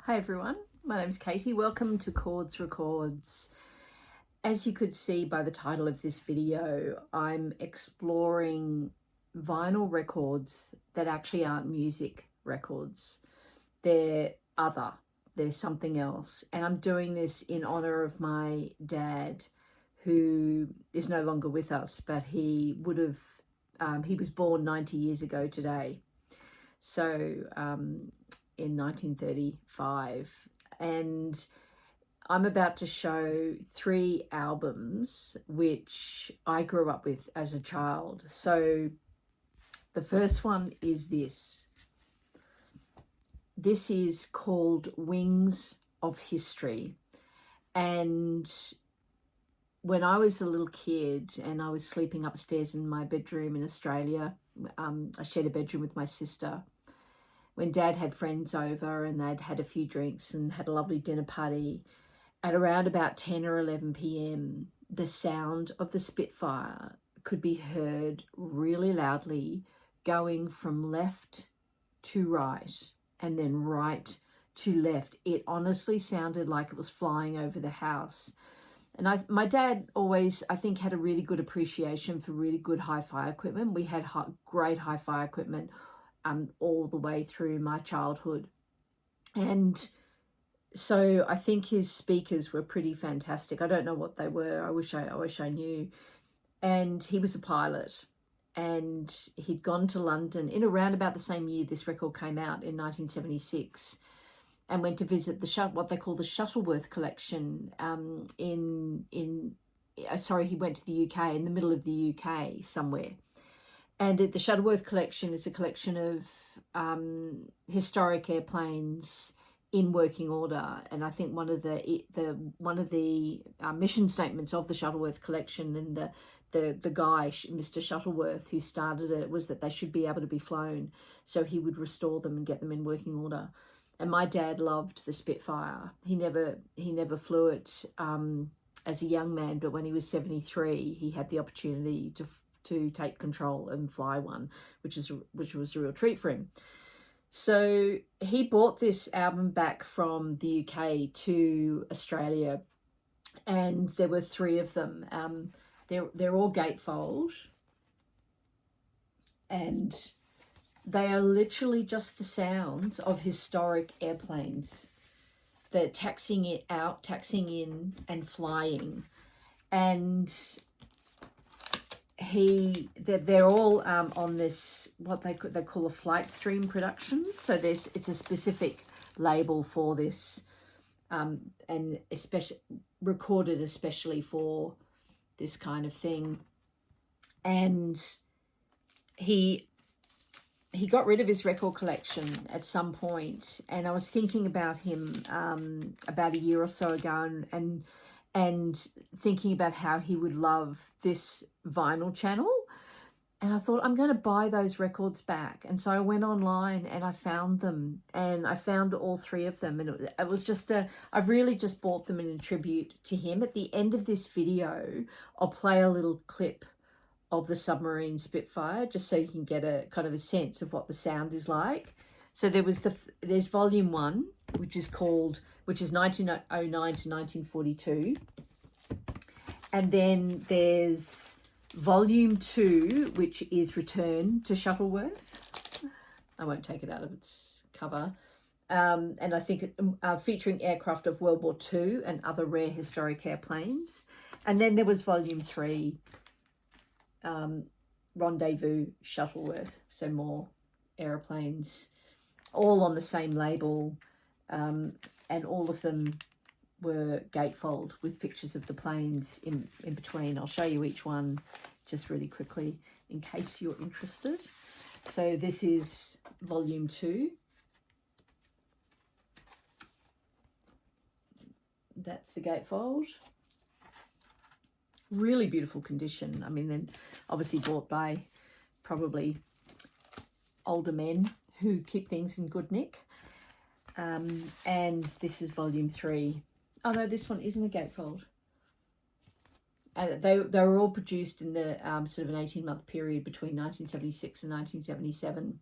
Hi everyone, my name's Katie. Welcome to Chords Records. As you could see by the title of this video, I'm exploring vinyl records that actually aren't music records. They're other, they're something else. And I'm doing this in honor of my dad, who is no longer with us, but he was born 90 years ago today. So, in 1935, and I'm about to show 3 albums which I grew up with as a child. So the first one is this. This is called Wings of History, and when I was a little kid and I was sleeping upstairs in my bedroom in Australia, I shared a bedroom with my sister. When Dad had friends over and they'd had a few drinks and had a lovely dinner party, at around about 10 or 11 p.m, the sound of the Spitfire could be heard really loudly going from left to right and then right to left. It honestly sounded like it was flying over the house. And my dad always, I think, had a really good appreciation for really good hi-fi equipment. We had great hi-fi equipment all the way through my childhood. And so I think his speakers were pretty fantastic. I don't know what they were. I wish I knew. And he was a pilot, and he'd gone to London in around about the same year this record came out, in 1976, and went to visit what they call the Shuttleworth collection he went to the UK, in the middle of the UK somewhere. And the Shuttleworth collection is a collection of historic airplanes in working order. And I think one of the mission statements of the Shuttleworth collection, and the guy, Mr. Shuttleworth, who started it, was that they should be able to be flown. So he would restore them and get them in working order. And my dad loved the Spitfire. He never flew it as a young man, but when he was 73, he had the opportunity to take control and fly one, which was a real treat for him. So he bought this album back from the UK to Australia, and there were 3 of them. They're all gatefold, and they are literally just the sounds of historic airplanes. They're taxiing it out, taxiing in, and flying. And they're all on this, what they call a flight stream productions. So it's a specific label for this, and especially recorded especially for this kind of thing. And he got rid of his record collection at some point, and I was thinking about him about a year or so ago, and thinking about how he would love this vinyl channel. And I thought, I'm going to buy those records back. And so I went online and I found them, and I found all 3 of them. And it was just I've really just bought them in a tribute to him. At the end of this video, I'll play a little clip of the submarine Spitfire, just so you can get a kind of a sense of what the sound is like. So there's volume 1, which is 1909 to 1942. And then there's volume 2, which is Return to Shuttleworth. I won't take it out of its cover. And I think featuring aircraft of World War II and other rare historic airplanes. And then there was volume 3, Rendezvous Shuttleworth. So more aeroplanes, all on the same label, and all of them were gatefold with pictures of the planes in between. I'll show you each one just really quickly in case you're interested. So this is volume 2. That's the gatefold. Really beautiful condition. I mean, then obviously bought by probably older men who keep things in good nick. And this is volume 3. Oh no, this one isn't a gatefold. They were all produced in the sort of an 18-month period between 1976 and 1977.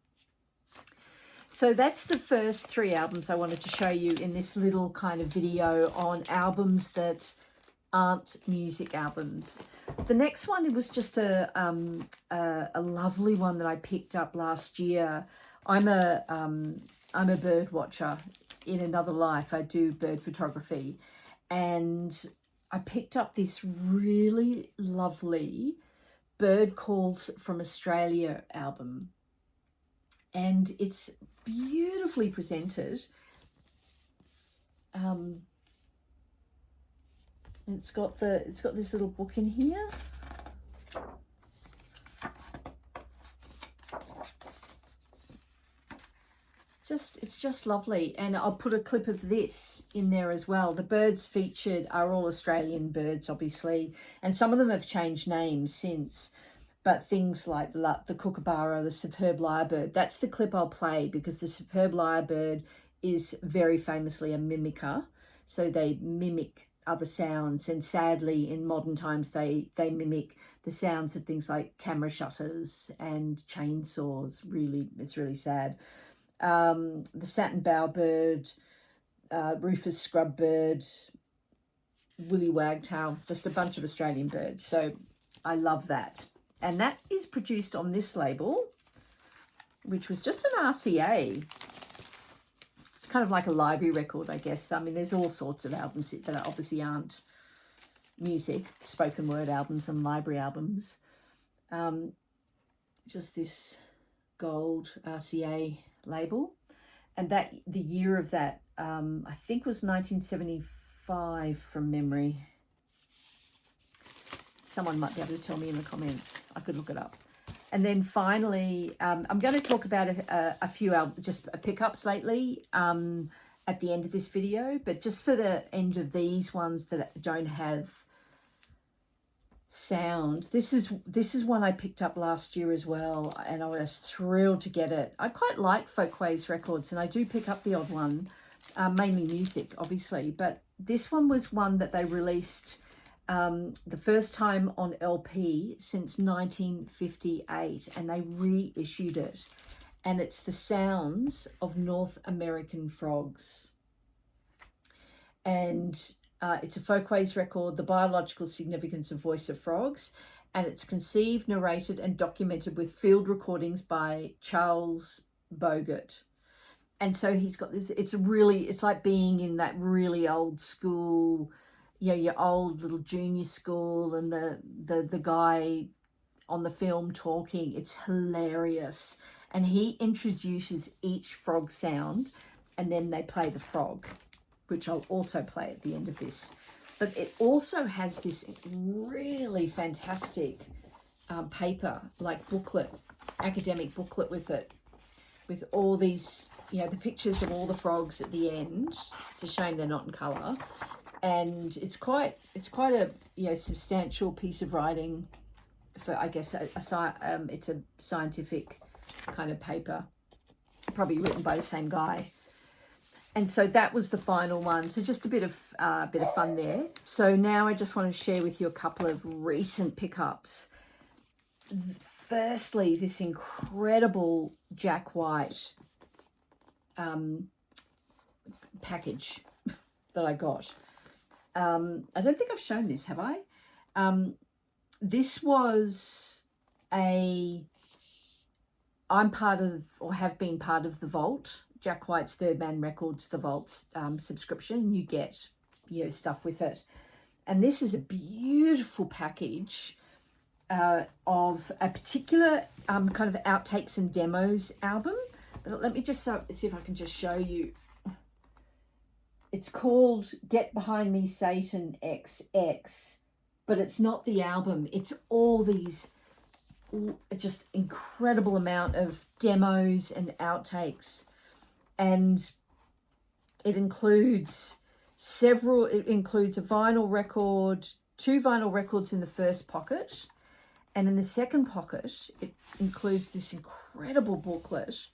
So that's the first 3 albums I wanted to show you in this little kind of video on albums that aren't music albums. The next one, it was just a lovely one that I picked up last year. I'm a bird watcher in another life. I do bird photography, and I picked up this really lovely Bird Calls from Australia album, and it's beautifully presented. It's got this little book in here. It's just lovely, and I'll put a clip of this in there as well. The birds featured are all Australian birds, obviously, and some of them have changed names since, but things like the kookaburra, the superb lyrebird, that's the clip I'll play, because the superb lyrebird is very famously a mimicker, so they mimic other sounds, and sadly in modern times they mimic the sounds of things like camera shutters and chainsaws. Really, it's really sad. The satin bowerbird, Rufus scrubbird, woolly wagtail, just a bunch of Australian birds. So I love that. And that is produced on this label, which was just an RCA. It's kind of like a library record, I guess. I mean, there's all sorts of albums that obviously aren't music, spoken word albums and library albums. Just this gold RCA label, and that the year of that I think was 1975 from memory. Someone might be able to tell me in the comments. I could look it up. And then finally, I'm going to talk about a few just pickups lately at the end of this video, but just for the end of these ones that don't have sound, this is one I picked up last year as well, and I was thrilled to get it. I quite like Folkways records, and I do pick up the odd one, mainly music obviously, but this one was one that they released the first time on LP since 1958, and they reissued it, and it's the sounds of North American frogs. And it's a Folkways record, The Biological Significance of Voice of Frogs, and it's conceived, narrated, and documented with field recordings by Charles Bogart. And so he's got this, it's like being in that really old school, you know, your old little junior school, and the guy on the film talking. It's hilarious. And he introduces each frog sound, and then they play the frog, which I'll also play at the end of this. But it also has this really fantastic paper, like booklet, academic booklet with it, with all these, you know, the pictures of all the frogs at the end. It's a shame they're not in colour. And it's quite a, you know, substantial piece of writing for, I guess, it's a scientific kind of paper, probably written by the same guy. And so that was the final one. So just a bit of fun there. So now I just want to share with you a couple of recent pickups. Firstly, this incredible Jack White package that I got. I don't think I've shown this, have I? This was I'm part of, or have been part of, the Vault, Jack White's Third Man Records, the Vault subscription. You get, you know, stuff with it. And this is a beautiful package of a particular kind of outtakes and demos album. But let me just see if I can just show you. It's called Get Behind Me Satan XX, but it's not the album. It's all these just incredible amount of demos and outtakes. And it includes a vinyl record, 2 vinyl records in the first pocket. And in the second pocket, it includes this incredible booklet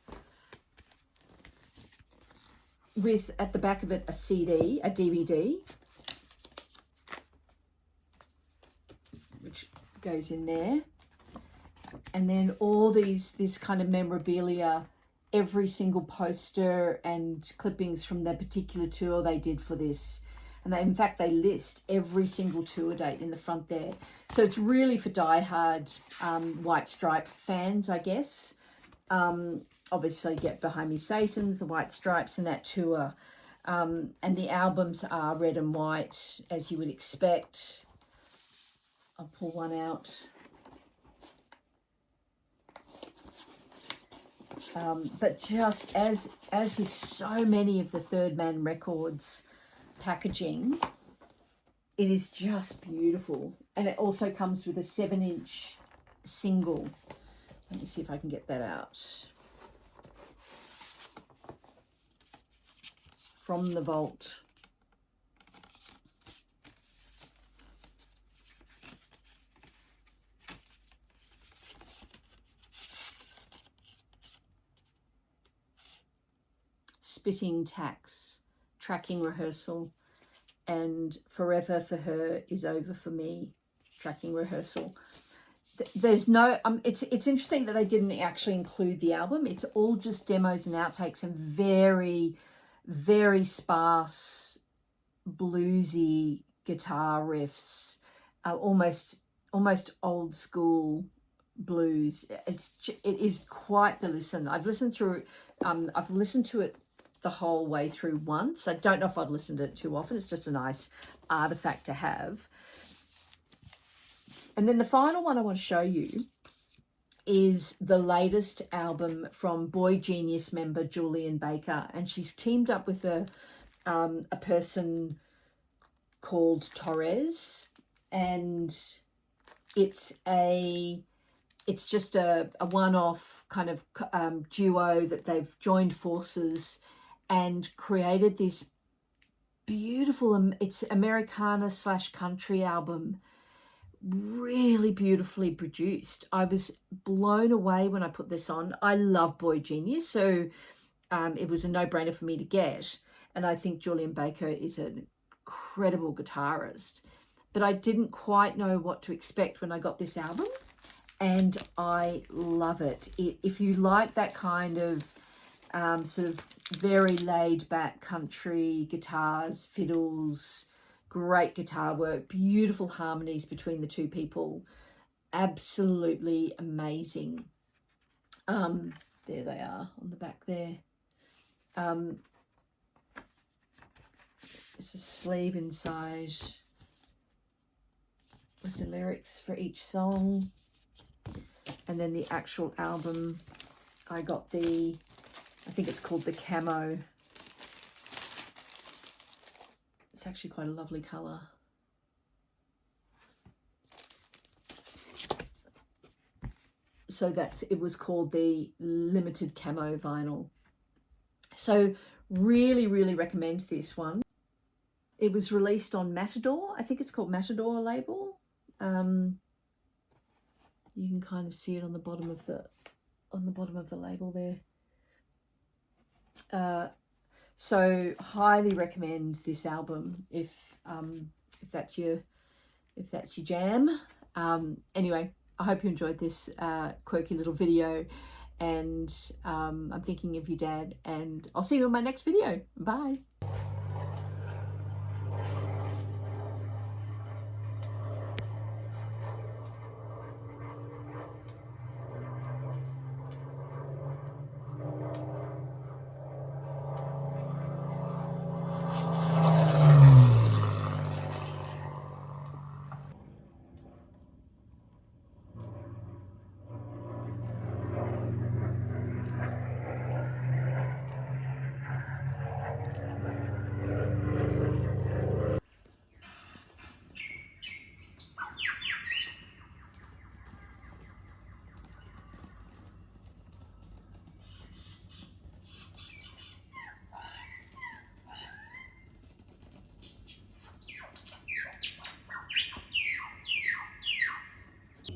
with, at the back of it, a CD, a DVD, which goes in there. And then all this kind of memorabilia every single poster and clippings from the particular tour they did for this. And in fact, they list every single tour date in the front there. So it's really for diehard White Stripe fans, I guess. Obviously, Get Behind Me Satans, the White Stripes, and that tour. And the albums are red and white, as you would expect. I'll pull one out. But just as with so many of the Third Man Records packaging, it is just beautiful. And it also comes with a 7-inch single. Let me see if I can get that out. From the vault. Spitting Tax, Tracking Rehearsal, and Forever for Her is Over for Me, Tracking Rehearsal. There's no, it's interesting that they didn't actually include the album. It's all just demos and outtakes and very, very sparse, bluesy guitar riffs, almost old school blues. It is quite the listen. I've listened to it the whole way through once. I don't know if I'd listen to it too often. It's just a nice artifact to have. And then the final one I want to show you is the latest album from Boy Genius member Julian Baker, and she's teamed up with a person called Torres, and it's just a one-off kind of duo that they've joined forces and created this beautiful, it's Americana / country album, really beautifully produced. I was blown away when I put this on. I love Boy Genius, so it was a no-brainer for me to get. And I think Julian Baker is an incredible guitarist. But I didn't quite know what to expect when I got this album, and I love it. If you like that kind of sort of very laid-back country guitars, fiddles, great guitar work, beautiful harmonies between the two people, absolutely amazing. There they are on the back there. There's a sleeve inside with the lyrics for each song, and then the actual album. I got I think it's called the Camo. It's actually quite a lovely colour. So it was called the Limited Camo Vinyl. So really, really recommend this one. It was released on Matador. I think it's called Matador label. You can kind of see it on the bottom of the label there. So highly recommend this album if that's your jam. Anyway, I hope you enjoyed this quirky little video, and I'm thinking of you, Dad, and I'll see you in my next video. Bye.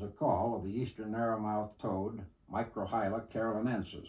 A call of the eastern narrow-mouthed toad, Microhyla carolinensis.